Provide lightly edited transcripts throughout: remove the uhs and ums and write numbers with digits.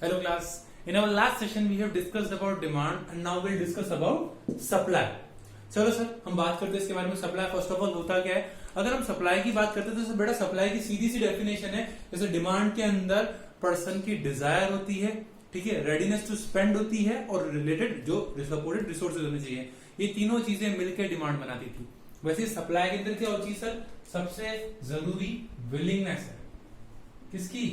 Hello class. In our last session we have discussed about demand and now we'll discuss about supply. चलो sir हम बात करते हैं इसके बारे में। सप्लाई फर्स्ट ऑफ ऑल होता क्या है? अगर हम सप्लाई की बात करते हैं तो बेटा सप्लाई की सीधी सी डेफिनेशन है, जैसे डिमांड के अंदर पर्सन की डिजायर होती है, ठीक है, रेडीनेस टू स्पेंड होती है और रिलेटेड जो सपोर्टेड रिसोर्सेज होने चाहिए, ये तीनों चीजें मिलकर डिमांड बनाती थी। वैसे सप्लाई के अंदर क्या होती है सर? सबसे जरूरी विलिंगनेस है। किसकी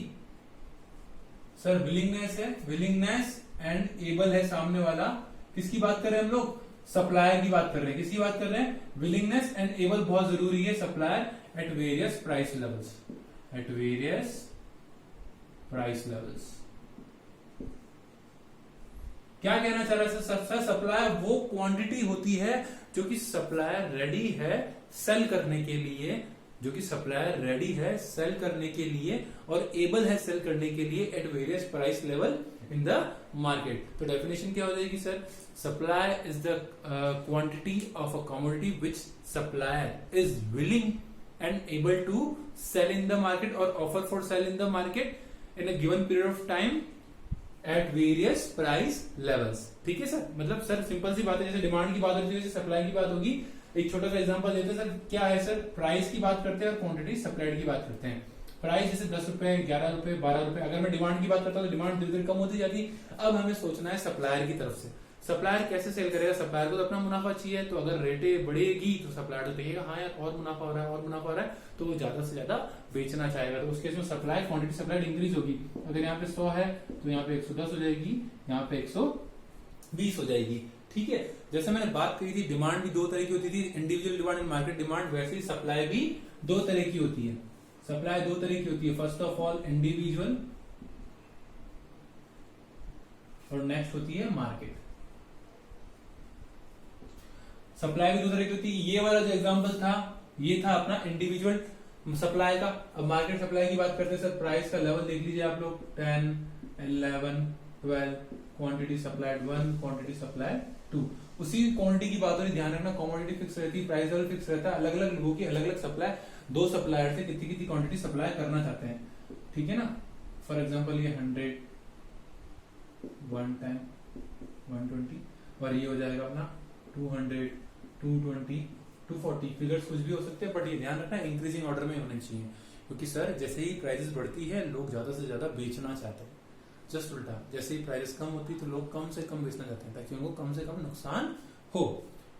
सर? विलिंगनेस है। विलिंगनेस एंड एबल है सामने वाला। किसकी बात कर रहे हैं हम लोग? सप्लायर की बात कर रहे हैं। किसकी बात कर रहे हैं? विलिंगनेस एंड एबल बहुत जरूरी है supplier eight various price levels. Eight various price levels क्या कहना चाह रहा है सर? सप्लायर वो क्वांटिटी होती है जो कि सप्लायर रेडी है सेल करने के लिए, जो कि सप्लायर रेडी है सेल करने के लिए और एबल है सेल करने के लिए at various price level in the market. तो डेफिनेशन क्या हो जाएगी sir? Supply is the quantity of a commodity which supplier is willing and able to sell in the market और offer for sale in the market in a given period of time at various price levels. ठीक है sir? मतलब sir simple सी बात है, जैसे demand की बात होती है वैसे सप्लाई की बात होगी। एक छोटा सा एग्जांपल देते हैं सर। क्या है सर? प्राइस की बात करते हैं और क्वांटिटी सप्लाइड की बात करते हैं। प्राइस जैसे 10 रुपए, 11 रुपए, 12 रुपए। अगर मैं डिमांड की बात करता हूँ तो डिमांड धीरे धीरे कम होती जाती। अब हमें सोचना है सप्लायर की तरफ से, सप्लायर कैसे सेल करेगा? सप्लायर को तो अपना मुनाफा चाहिए, तो अगर रेटें बढ़ेगी तो सप्लायर तो कहेगा हाँ यार और मुनाफा हो रहा है, और मुनाफा हो रहा है, तो वो ज्यादा से ज्यादा बेचना चाहेगा। तो उस केस में सप्लाई क्वांटिटी सप्लाइड इंक्रीज होगी। अगर यहाँ पे 100 है तो यहाँ पे 110 हो जाएगी, यहाँ पे 120 हो जाएगी। ठीक है? जैसे मैंने बात करी थी डिमांड भी दो तरह की होती थी, individual demand and market demand, वैसे ही सप्लाई भी दो तरह की होती है। सप्लाई दो तरह की होती है, फर्स्ट ऑफ ऑल इंडिविजुअल और नेक्स्ट होती है मार्केट। सप्लाई भी दो तरह की होती है। ये वाला जो एग्जांपल था ये था अपना इंडिविजुअल सप्लाई का। अब मार्केट सप्लाई की बात करते हैं सर। प्राइस का लेवल देख लीजिए आप लोग, 10, 11, 12, क्वांटिटी सप्लाइड 1, क्वांटिटी सप्लाइड 2। उसी क्वांटिटी की बात हो रही, ध्यान रखना कमोडिटी फिक्स रहती है, प्राइस लेवल फिक्स रहता है। अलग अलग लोगों की अलग अलग सप्लाई, दो सप्लायर से कितनी कितनी क्वांटिटी सप्लाई करना चाहते हैं। ठीक है ना? फॉर एग्जांपल ये 100 1 टाइम 120 और ये हो जाएगा अपना 200 220 240। फिगर्स कुछ भी हो सकते हैं, बट ये ध्यान रखना इंक्रीजिंग ऑर्डर में होने चाहिए, क्योंकि सर जैसे ही प्राइसेस बढ़ती है लोग ज्यादा से ज्यादा बेचना चाहते हैं। जस्ट उल्टा, जैसे ही प्राइसेस कम होती है तो लोग कम से कम बेचना चाहते हैं ताकि उनको कम से कम नुकसान हो।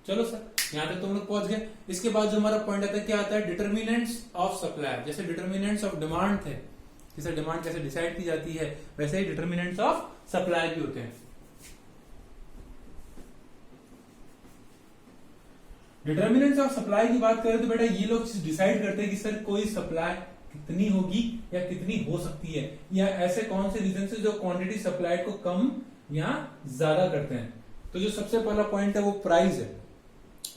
चलो सर यहाँ तक तुम लोग पहुंच गए। इसके बाद जो हमारा पॉइंट आता है क्या आता है? Determinants of supply. जैसे डिटर्मिनेंट्स ऑफ डिमांड थे, जैसे डिमांड कैसे डिसाइड की जाती है, वैसे ही डिटर्मिनेंट्स ऑफ सप्लाई भी होते हैं। डिटर्मिनेंट्स ऑफ सप्लाई की बात करें तो बेटा ये लोग डिसाइड करते हैं कि सर कोई सप्लाई कितनी होगी या कितनी हो सकती है, या ऐसे कौन से रीजन से जो क्वांटिटी सप्लाई को कम या ज्यादा करते हैं। तो जो सबसे पहला पॉइंट है वो प्राइस है।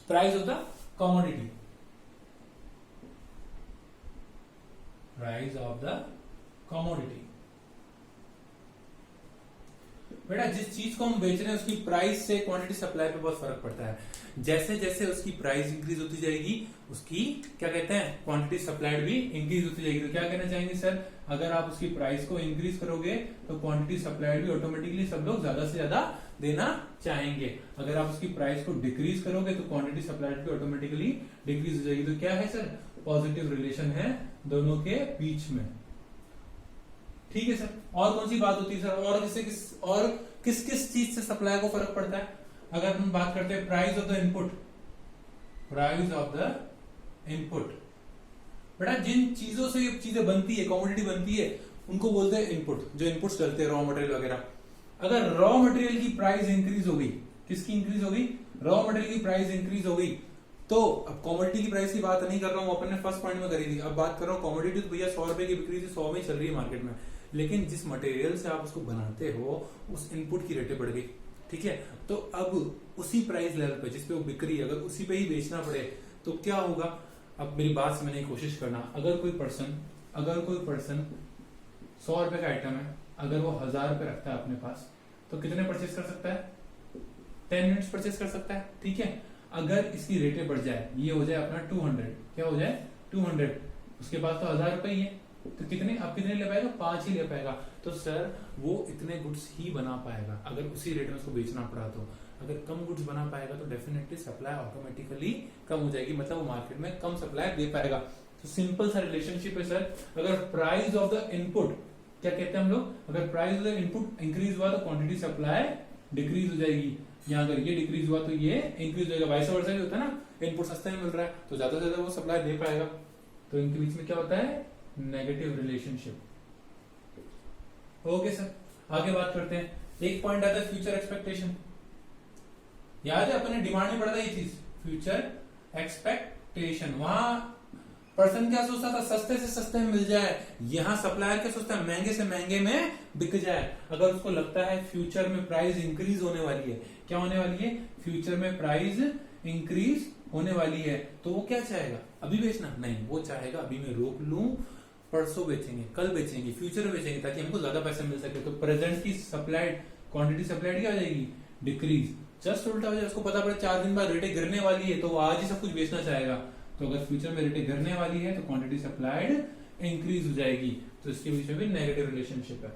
Price of the commodity, price of the commodity. बेटा जिस चीज को हम बेच रहे हैं उसकी प्राइस से क्वांटिटी सप्लाई पे बहुत फर्क पड़ता है। जैसे जैसे उसकी प्राइस इंक्रीज होती जाएगी उसकी क्या कहते हैं क्वांटिटी सप्लाइड भी इंक्रीज होती जाएगी। तो क्या कहना चाहेंगे सर? अगर आप उसकी प्राइस को इंक्रीज करोगे तो क्वांटिटी सप्लाइड भी ऑटोमेटिकली सब लोग ज्यादा से ज्यादा देना चाहेंगे। अगर आप उसकी प्राइस को डिक्रीज करोगे तो क्वांटिटी सप्लाइड भी ऑटोमेटिकली डिक्रीज हो जाएगी। तो क्या है सर? पॉजिटिव रिलेशन है दोनों के बीच में। ठीक है सर? और कौन सी बात होती है सर? और किस किस चीज से सप्लाई को फर्क पड़ता है? अगर हम बात करते हैं price of the input, price of the input. बेटा जिन चीजों से ये चीजें बनती है, कमोडिटी बनती है, उनको बोलते हैं इनपुट। जो इनपुट्स डलते हैं रॉ मटेरियल वगैरह। अगर रॉ मटेरियल की प्राइस इंक्रीज हो गई, किसकी इंक्रीज हो गई? रॉ मटेरियल की प्राइस इंक्रीज हो गई, तो अब कमोडिटी की प्राइस की बात नहीं कर रहा हूं, अपन ने फर्स्ट पॉइंट में करी थी। अब बात कर रहा हूं कमोडिटी, तो भैया 100 रुपए की बिक्री थी, 100 में चल रही है मार्केट में, लेकिन जिस मटेरियल से आप उसको बनाते हो उस इनपुट की रेटें बढ़ गई। ठीक है? तो अब उसी प्राइस लेवल पे जिसपे वो बिक्री, अगर उसी पे ही बेचना पड़े तो क्या होगा? अब मेरी बात समझने की कोशिश करना। अगर कोई पर्सन 100 रुपए का आइटम है, अगर वो 1000 रुपए रखता है अपने पास, तो कितने परचेस कर सकता है? 10 यूनिट्स परचेस कर सकता है। ठीक है? अगर इसकी रेटें बढ़ जाए, ये हो जाए अपना 200, क्या हो जाए? 200, उसके पास तो 1000 रुपए ही है, तो कितने, अब कितने ले पाएगा, 5 ही ले पाएगा। तो सर वो इतने गुड्स ही बना पाएगा अगर उसी रेट में उसको बेचना पड़ा। तो अगर कम गुड्स बना पाएगा तो डेफिनेटली सप्लाई ऑटोमेटिकली कम हो जाएगी, मतलब वो मार्केट में कम सप्लाई दे पाएगा। तो सिंपल सा रिलेशनशिप है सर। अगर प्राइस ऑफ द इनपुट, क्या कहते हैं हम लोग, अगर price of the input increase हुआ तो क्वांटिटी सप्लाई डिक्रीज हो जाएगी। यहाँ अगर ये डिक्रीज हुआ तो ये इंक्रीज हो जाएगा। वाइस वर्सा भी होता है ना, इनपुट सस्ते में मिल रहा है तो ज्यादा से ज्यादा वो सप्लाई दे पाएगा। तो इनके बीच में क्या होता है, नेगेटिव रिलेशनशिप। ओके सर, आगे बात करते हैं। एक पॉइंट आता है फ्यूचर एक्सपेक्टेशन। याद है अपने डिमांड में पढ़ा था ये चीज, फ्यूचर एक्सपेक्टेशन। वहां पर्सन क्या सोचता था, सस्ते से सस्ते में मिल जाए। यहाँ सप्लायर क्या सोचता है, महंगे से महंगे में बिक जाए। अगर उसको लगता है फ्यूचर में प्राइस इंक्रीज होने वाली है, क्या होने वाली है, फ्यूचर में प्राइस इंक्रीज होने वाली है, तो वो क्या चाहेगा, अभी बेचना नहीं, वो चाहेगा अभी मैं रोक लूं, परसों बेचेंगे, कल बेचेंगे, फ्यूचर में बेचेंगे ताकि हमको ज्यादा पैसे मिल सके। तो प्रेजेंट की सप्लाइड क्वांटिटी सप्लाइड क्या हो जाएगी, डिक्रीज। जस्ट उल्टा हो जाए, उसको पता पड़े 4 दिन बाद रेटें गिरने वाली है तो वो आज ही सब कुछ बेचना चाहेगा। तो अगर फ्यूचर में रेटें गिरने वाली है तो क्वांटिटी सप्लाइड इंक्रीज हो जाएगी। तो इसके बीच में भी नेगेटिव रिलेशनशिप है।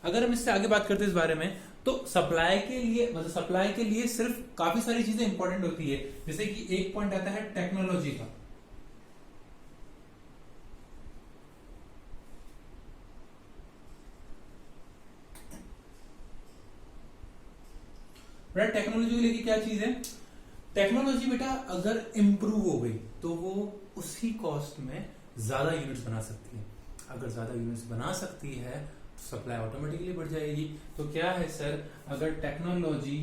अगर हम इससे आगे बात करते हैं इस बारे में, तो सप्लाई के लिए, मतलब सप्लाई के लिए सिर्फ काफी सारी चीजें इंपॉर्टेंट होती है। जैसे कि एक पॉइंट आता है टेक्नोलॉजी का। बेटा टेक्नोलॉजी को लेके क्या चीज है, टेक्नोलॉजी बेटा अगर इंप्रूव हो गई तो वो उसी कॉस्ट में ज्यादा यूनिट्स बना सकती है। अगर ज्यादा यूनिट्स बना सकती है तो सप्लाई ऑटोमेटिकली बढ़ जाएगी। तो क्या है सर, अगर टेक्नोलॉजी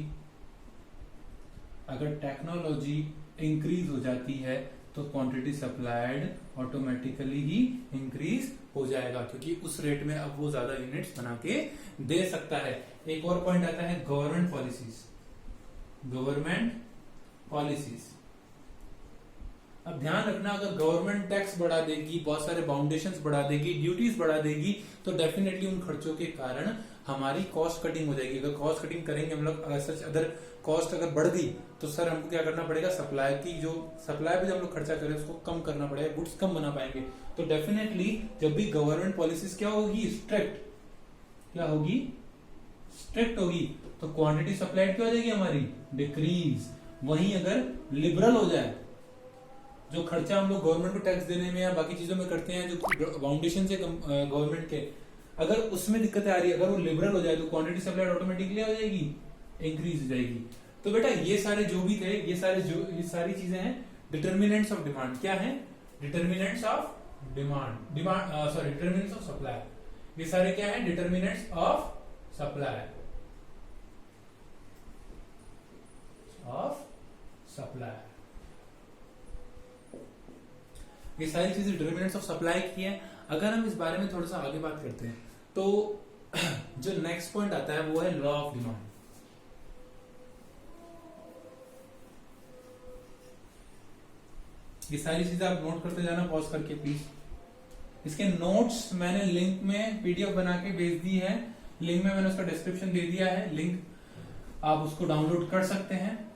इंक्रीज हो जाती है तो क्वांटिटी सप्लाइड ऑटोमेटिकली ही इंक्रीज हो जाएगा, क्योंकि उस रेट में अब वो ज्यादा यूनिट्स बना के दे सकता है। एक और पॉइंट आता है गवर्नमेंट पॉलिसीज। अब ध्यान रखना, अगर गवर्नमेंट टैक्स बढ़ा देगी, बहुत सारे बाउंडेशंस बढ़ा देगी, ड्यूटीज बढ़ा देगी, तो डेफिनेटली उन खर्चों के कारण हमारी कॉस्ट कटिंग हो जाएगी। अगर कॉस्ट कटिंग करेंगे हम लोग, अदर कॉस्ट अगर बढ़ गई तो सर हमको क्या करना पड़ेगा, सप्लाई पे जो हम लोग खर्चा करें उसको कम करना पड़ेगा, गुड्स कम बना पाएंगे। तो डेफिनेटली जब भी गवर्नमेंट पॉलिसीज क्या होगी, स्ट्रिक्ट होगी, तो क्वांटिटी सप्लाइड क्या हो जाएगी हमारी, डिक्रीज। वहीं अगर लिबरल हो जाए, जो खर्चा हम लोग गवर्नमेंट को टैक्स देने में या बाकी चीजों में करते हैं, जो फाउंडेशन से गवर्नमेंट के, अगर उसमें दिक्कतें आ रही है, अगर वो लिबरल हो जाए तो क्वांटिटी सप्लाई ऑटोमेटिकली हो जाएगी, इंक्रीज हो जाएगी। तो बेटा ये सारे जो भी थे, ये सारी चीजें हैं डिटर्मिनेंट्स ऑफ डिमांड। क्या है, determinants of determinants of supply. ये सारे क्या है, डिटर्मिनेंट्स ऑफ सप्लाई। ये सारी चीजें डिटर्मिनेंट्स ऑफ सप्लाई की है। अगर हम इस बारे में थोड़ा सा आगे बात करते हैं तो जो नेक्स्ट पॉइंट आता है वो है लॉ ऑफ डिमांड। ये सारी चीजें आप नोट करते जाना पॉज करके प्लीज। इसके नोट्स मैंने लिंक में पीडीएफ बना के भेज दी है, लिंक में मैंने उसका डिस्क्रिप्शन दे दिया है, लिंक आप उसको डाउनलोड कर सकते हैं।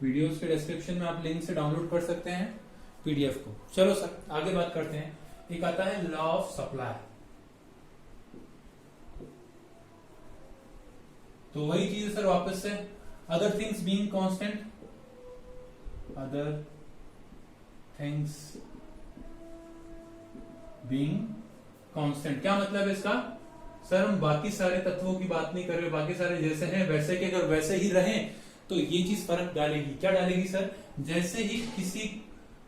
वीडियोस के डिस्क्रिप्शन में आप लिंक से डाउनलोड कर सकते हैं पीडीएफ को। चलो सर आगे बात करते हैं। एक आता है लॉ ऑफ सप्लाई। तो वही चीज है सर, वापस से अदर थिंग्स बीइंग कांस्टेंट, क्या मतलब है इसका, सर हम बाकी सारे तत्वों की बात नहीं कर रहे, बाकी सारे जैसे हैं वैसे के अगर वैसे ही रहें तो ये चीज फर्क डालेगी। क्या डालेगी सर, जैसे ही किसी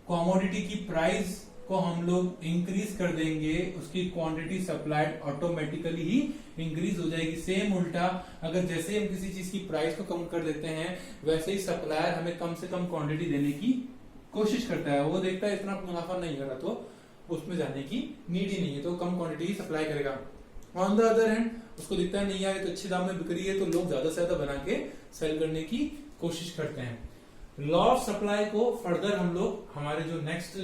कमोडिटी की प्राइस को हम लोग इंक्रीज कर देंगे, उसकी क्वांटिटी सप्लाइड ऑटोमेटिकली ही इंक्रीज हो जाएगी। सेम उल्टा, अगर जैसे ही हम किसी चीज की प्राइस को कम कर देते हैं, वैसे ही सप्लायर हमें कम से कम क्वांटिटी देने की कोशिश करता है। वो देखता है इतना मुनाफा नहीं हो रहा तो उसमें जाने की नीड ही नहीं है, तो कम क्वांटिटी सप्लाई करेगा। ऑन द अदर हैंड उसको दिखता है नहीं यार तो अच्छे दाम में बिक रही है, तो लोग ज्यादा से ज्यादा बना के सेल करने की कोशिश करते हैं। लॉ ऑफ सप्लाई को फर्दर हम लोग हमारे जो नेक्स्ट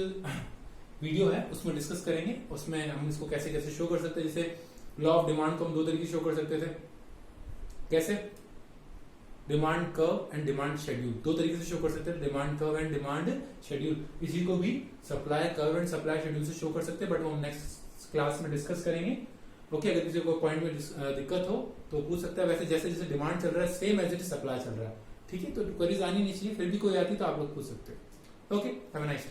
वीडियो है उसमें डिस्कस करेंगे, उसमें हम इसको कैसे कैसे शो कर सकते हैं। जैसे लॉ ऑफ डिमांड को हम दो तरीके से शो कर सकते थे। कैसे? Demand curve and demand schedule, दो तरीके से शो कर सकते हैं, demand curve and demand schedule. इसी को भी supply curve and supply schedule से शो कर सकते हैं, बट वो हम नेक्स्ट क्लास में डिस्कस करेंगे। ओके, अगर किसी को पॉइंट में दिक्कत हो तो पूछ सकता है। वैसे जैसे जैसे डिमांड चल रहा है same as it is supply चल रहा है, ठीक है। तो क्वेरीज आनी नहीं चाहिए, फिर भी कोई आती तो आप लोग पूछ सकते हो। Okay, have a nice day.